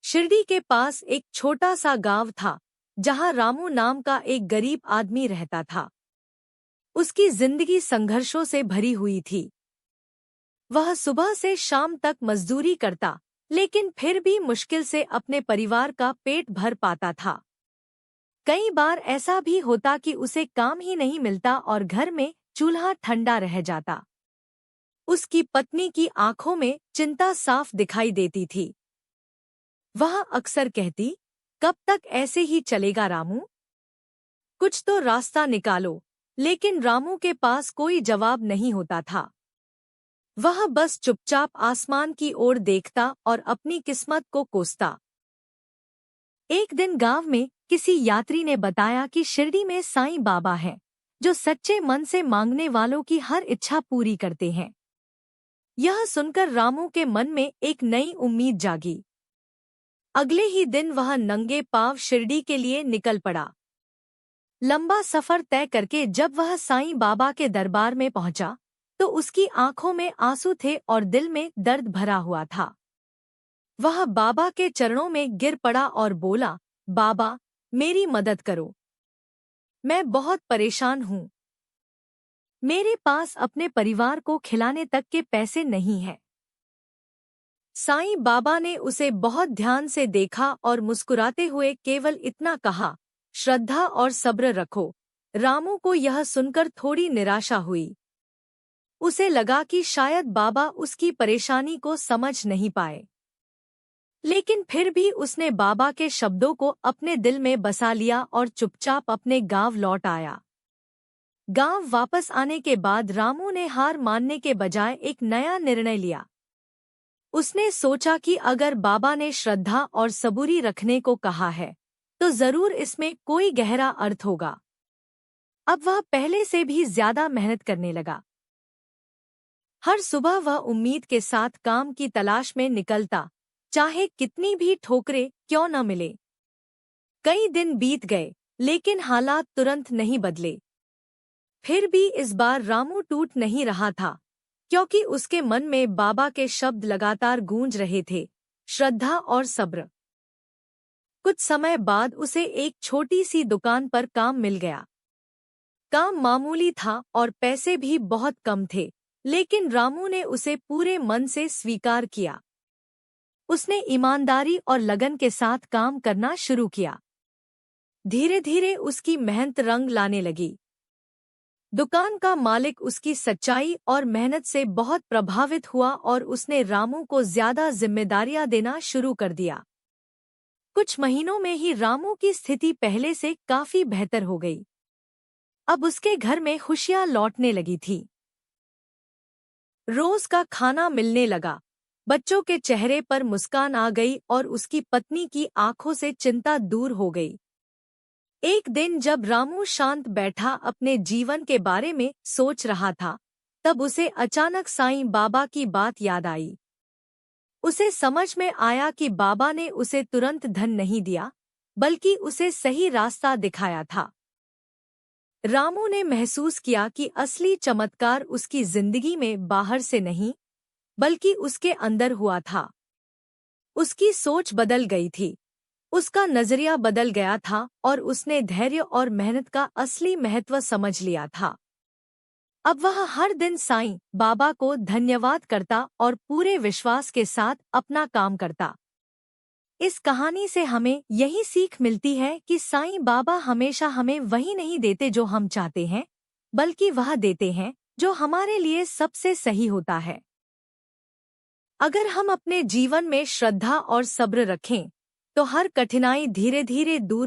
शिरडी के पास एक छोटा सा गांव था जहां रामू नाम का एक गरीब आदमी रहता था। उसकी जिंदगी संघर्षों से भरी हुई थी। वह सुबह से शाम तक मजदूरी करता, लेकिन फिर भी मुश्किल से अपने परिवार का पेट भर पाता था। कई बार ऐसा भी होता कि उसे काम ही नहीं मिलता और घर में चूल्हा ठंडा रह जाता। उसकी पत्नी की आंखों में चिंता साफ दिखाई देती थी। वह अक्सर कहती, कब तक ऐसे ही चलेगा रामू? कुछ तो रास्ता निकालो। लेकिन रामू के पास कोई जवाब नहीं होता था। वह बस चुपचाप आसमान की ओर देखता और अपनी किस्मत को कोसता। एक दिन गांव में किसी यात्री ने बताया कि शिरडी में साईं बाबा हैं, जो सच्चे मन से मांगने वालों की हर इच्छा पूरी करते हैं। यह सुनकर रामू के मन में एक नई उम्मीद जागी। अगले ही दिन वह नंगे पांव शिरडी के लिए निकल पड़ा। लंबा सफर तय करके जब वह साईं बाबा के दरबार में पहुंचा, तो उसकी आंखों में आंसू थे और दिल में दर्द भरा हुआ था। वह बाबा के चरणों में गिर पड़ा और बोला, बाबा, मेरी मदद करो। मैं बहुत परेशान हूँ। मेरे पास अपने परिवार को खिलाने तक के पैसे नहीं हैं। साईं बाबा ने उसे बहुत ध्यान से देखा और मुस्कुराते हुए केवल इतना कहा, श्रद्धा और सब्र रखो। रामू को यह सुनकर थोड़ी निराशा हुई। उसे लगा कि शायद बाबा उसकी परेशानी को समझ नहीं पाए। लेकिन फिर भी उसने बाबा के शब्दों को अपने दिल में बसा लिया और चुपचाप अपने गांव लौट आया। गांव वापस आने के बाद रामू ने हार मानने के बजाय एक नया निर्णय लिया। उसने सोचा कि अगर बाबा ने श्रद्धा और सबूरी रखने को कहा है, तो जरूर इसमें कोई गहरा अर्थ होगा। अब वह पहले से भी ज्यादा मेहनत करने लगा। हर सुबह वह उम्मीद के साथ काम की तलाश में निकलता, चाहे कितनी भी ठोकरें क्यों न मिले। कई दिन बीत गए, लेकिन हालात तुरंत नहीं बदले। फिर भी इस बार रामू टूट नहीं रहा था, क्योंकि उसके मन में बाबा के शब्द लगातार गूंज रहे थे, श्रद्धा और सब्र। कुछ समय बाद उसे एक छोटी सी दुकान पर काम मिल गया। काम मामूली था और पैसे भी बहुत कम थे, लेकिन रामू ने उसे पूरे मन से स्वीकार किया। उसने ईमानदारी और लगन के साथ काम करना शुरू किया। धीरे धीरे उसकी मेहनत रंग लाने लगी। दुकान का मालिक उसकी सच्चाई और मेहनत से बहुत प्रभावित हुआ और उसने रामू को ज्यादा जिम्मेदारियां देना शुरू कर दिया। कुछ महीनों में ही रामू की स्थिति पहले से काफी बेहतर हो गई। अब उसके घर में खुशियां लौटने लगी थी। रोज का खाना मिलने लगा, बच्चों के चेहरे पर मुस्कान आ गई और उसकी पत्नी की आंखों से चिंता दूर हो गई। एक दिन जब रामू शांत बैठा अपने जीवन के बारे में सोच रहा था, तब उसे अचानक साईं बाबा की बात याद आई। उसे समझ में आया कि बाबा ने उसे तुरंत धन नहीं दिया, बल्कि उसे सही रास्ता दिखाया था। रामू ने महसूस किया कि असली चमत्कार उसकी जिंदगी में बाहर से नहीं, बल्कि उसके अंदर हुआ था। उसकी सोच बदल गई थी, उसका नजरिया बदल गया था और उसने धैर्य और मेहनत का असली महत्व समझ लिया था। अब वह हर दिन साईं बाबा को धन्यवाद करता और पूरे विश्वास के साथ अपना काम करता। इस कहानी से हमें यही सीख मिलती है कि साईं बाबा हमेशा हमें वही नहीं देते जो हम चाहते हैं, बल्कि वह देते हैं जो हमारे लिए सबसे सही होता है। अगर हम अपने जीवन में श्रद्धा और सब्र रखें, तो हर कठिनाई धीरे धीरे दूर